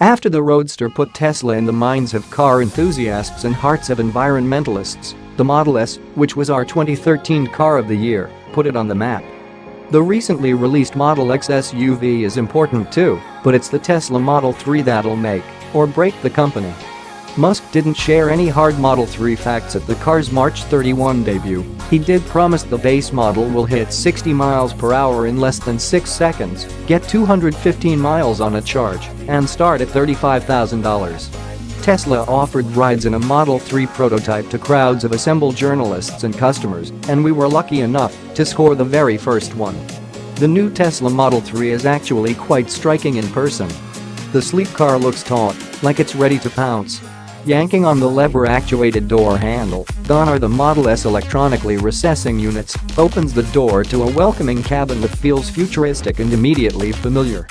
After the Roadster put Tesla in the minds of car enthusiasts and hearts of environmentalists, the Model S, which was our 2013 Car of the Year, put it on the map. The recently released Model X SUV is important too, but it's the Tesla Model 3 that'll make or break the company. Musk didn't share any hard Model 3 facts at the car's March 31 debut. He did promise the base model will hit 60 miles per hour in less than 6 seconds, get 215 miles on a charge, and start at $35,000. Tesla offered rides in a Model 3 prototype to crowds of assembled journalists and customers, and we were lucky enough to score the very first one. The new Tesla Model 3 is actually quite striking in person. The sleek car looks taut, like it's ready to pounce. Yanking on the lever-actuated door handle, gone are the Model S electronically recessing units, opens the door to a welcoming cabin that feels futuristic and immediately familiar.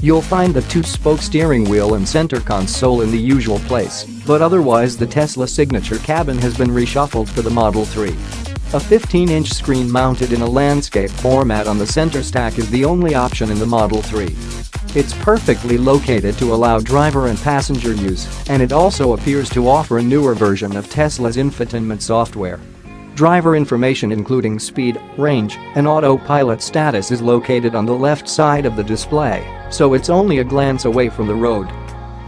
You'll find the two-spoke steering wheel and center console in the usual place, but otherwise the Tesla signature cabin has been reshuffled for the Model 3. A 15-inch screen mounted in a landscape format on the center stack is the only option in the Model 3. It's perfectly located to allow driver and passenger use, and it also appears to offer a newer version of Tesla's infotainment software. Driver information including speed, range, and autopilot status is located on the left side of the display, so it's only a glance away from the road.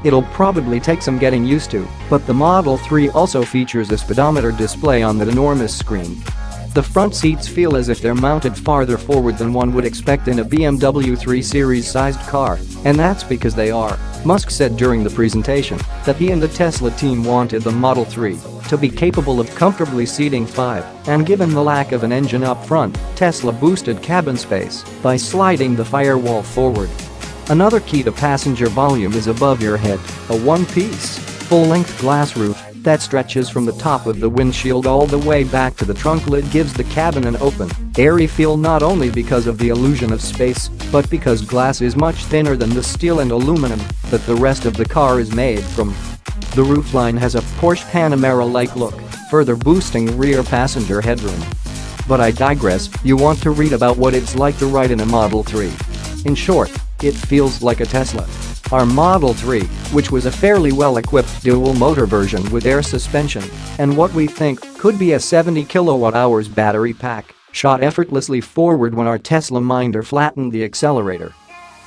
It'll probably take some getting used to, but the Model 3 also features a speedometer display on that enormous screen. The front seats feel as if they're mounted farther forward than one would expect in a BMW 3 Series-sized car, and that's because they are. Musk said during the presentation that he and the Tesla team wanted the Model 3 to be capable of comfortably seating 5, and given the lack of an engine up front, Tesla boosted cabin space by sliding the firewall forward. Another key to passenger volume is above your head, a one-piece, full-length glass roof that stretches from the top of the windshield all the way back to the trunk lid gives the cabin an open, airy feel not only because of the illusion of space, but because glass is much thinner than the steel and aluminum that the rest of the car is made from. The roofline has a Porsche Panamera-like look, further boosting rear passenger headroom. But I digress, you want to read about what it's like to ride in a Model 3. In short, it feels like a Tesla. Our Model 3, which was a fairly well-equipped dual-motor version with air suspension and what we think could be a 70 kWh battery pack, shot effortlessly forward when our Tesla minder flattened the accelerator.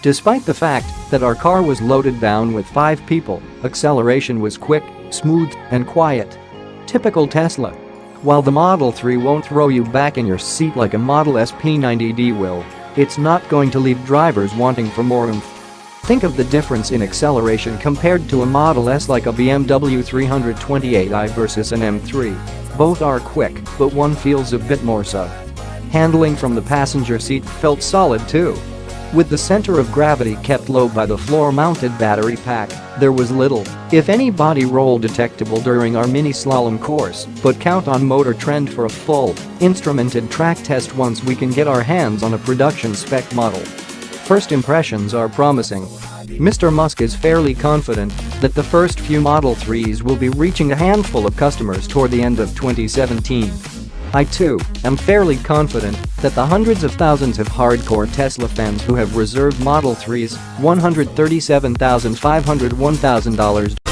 Despite the fact that our car was loaded down with 5 people, acceleration was quick, smooth, and quiet. Typical Tesla. While the Model 3 won't throw you back in your seat like a Model S P90D will, it's not going to leave drivers wanting for more oomph. Think of the difference in acceleration compared to a Model S like a BMW 328i versus an M3. Both are quick, but one feels a bit more so. Handling from the passenger seat felt solid too. With the center of gravity kept low by the floor-mounted battery pack, there was little, if any body roll detectable during our mini-slalom course, but count on Motor Trend for a full, instrumented track test once we can get our hands on a production-spec model. First impressions are promising. Mr. Musk is fairly confident that the first few Model 3s will be reaching a handful of customers toward the end of 2017. I too am fairly confident that the hundreds of thousands of hardcore Tesla fans who have reserved Model 3s, $137,500 $1,000